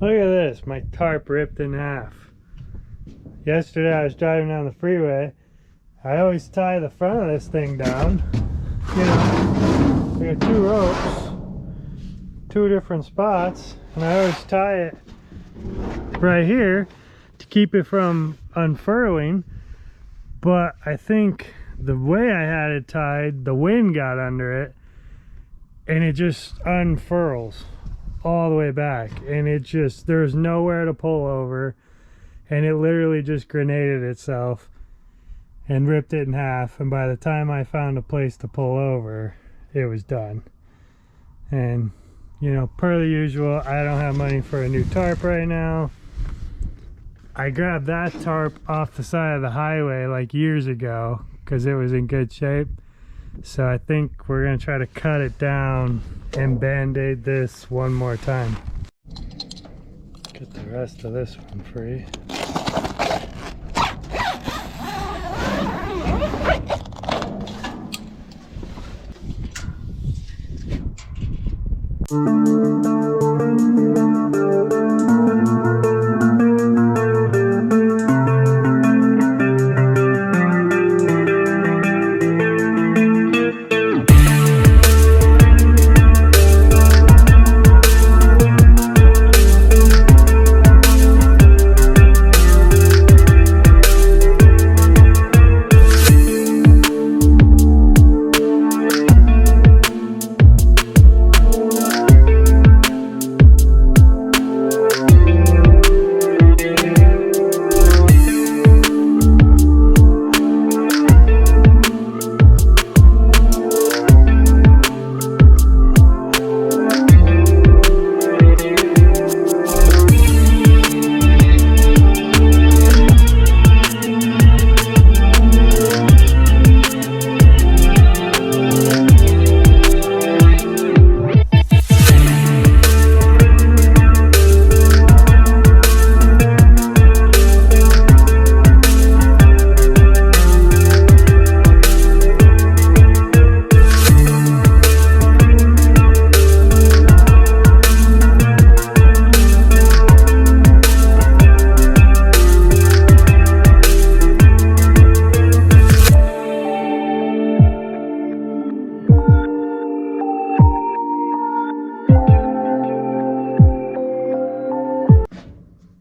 Look at this, my tarp ripped in half. Yesterday I was driving down the freeway. I always tie the front of this thing down. You know, I got two ropes, two different spots, and I always tie it right here to keep it from unfurling. But I think the way I had it tied, the wind got under it and it just unfurls all the way back, and it just, there's nowhere to pull over, and it literally just grenaded itself and ripped it in half. And by the time I found a place to pull over, it was done. And you know, per the usual, I don't have money for a new tarp right now. I grabbed that tarp off the side of the highway like years ago because it was in good shape. So I think we're gonna try to cut it down and band-aid this one more time. Get the rest of this one free.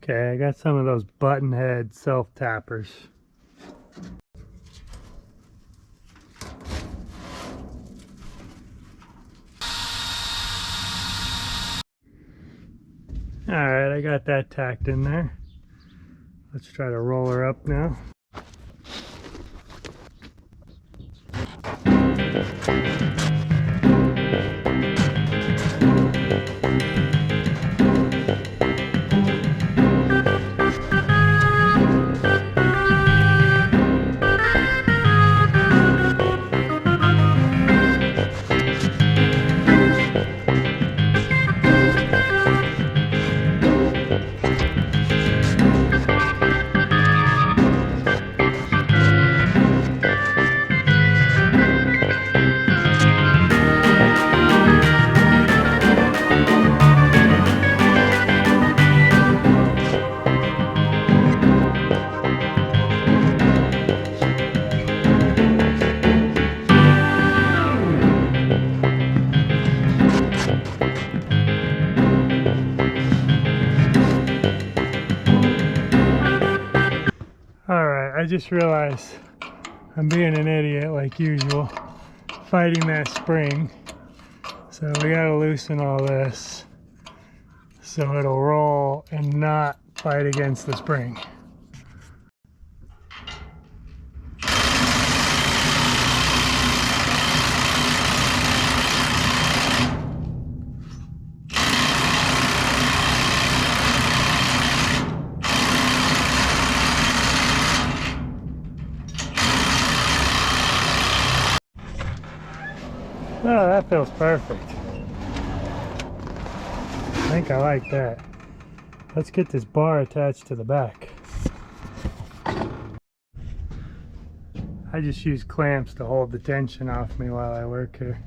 Okay, I got some of those button head self-tappers. Alright, I got that tacked in there. Let's try to roll her up now. I just realized I'm being an idiot like usual, fighting that spring. So we gotta loosen all this so it'll roll and not fight against the spring. Oh, that feels perfect. I think I like that. Let's get this bar attached to the back. I just use clamps to hold the tension off me while I work here.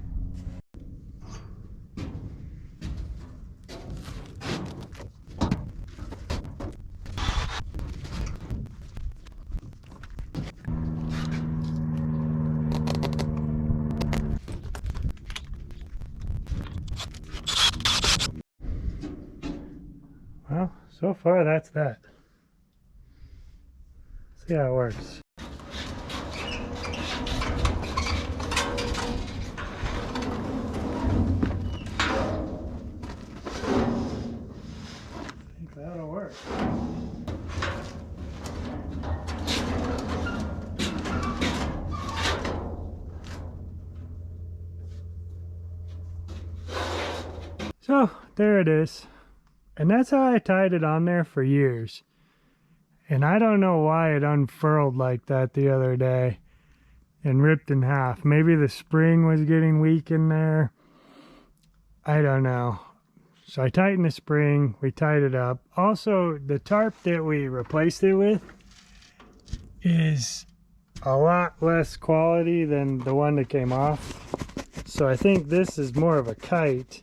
Well, so far that's that. See how it works. I think that'll work. So there it is. And that's how I tied it on there for years. And I don't know why it unfurled like that the other day and ripped in half. Maybe the spring was getting weak in there. I don't know. So I tightened the spring, we tied it up. Also, the tarp that we replaced it with is a lot less quality than the one that came off. So I think this is more of a kite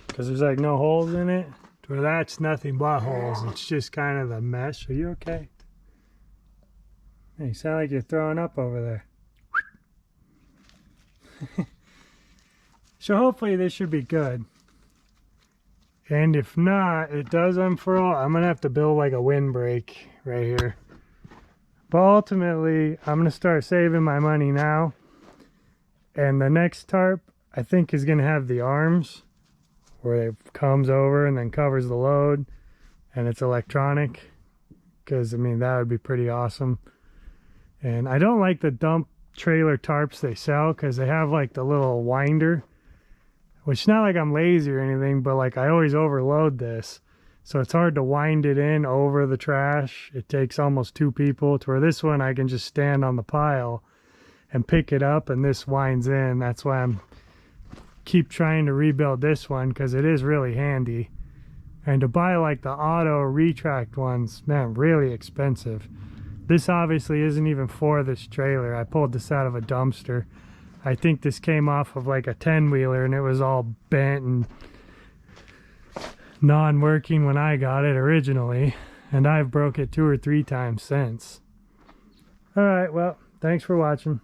because there's like no holes in it. Well, that's nothing but holes. It's just kind of the mesh. Are you okay? Hey, you sound like you're throwing up over there. So hopefully this should be good. And if not, it does unfurl. I'm going to have to build like a windbreak right here. But ultimately, I'm going to start saving my money now. And the next tarp, I think, is going to have the arms where it comes over and then covers the load, and it's electronic, because I mean that would be pretty awesome. And I don't like the dump trailer tarps they sell because they have like the little winder, which not like I'm lazy or anything, but like I always overload this, so it's hard to wind it in over the trash. It takes almost 2 people, to where this one I can just stand on the pile and pick it up and this winds in. That's why I'm keep trying to rebuild this one, because it is really handy. And to buy like the auto retract ones, man, really expensive. This obviously isn't even for this trailer. I pulled this out of a dumpster. I think this came off of like a 10-wheeler and it was all bent and non-working when I got it originally, and I've broke it 2 or 3 times since. All right, well, thanks for watching.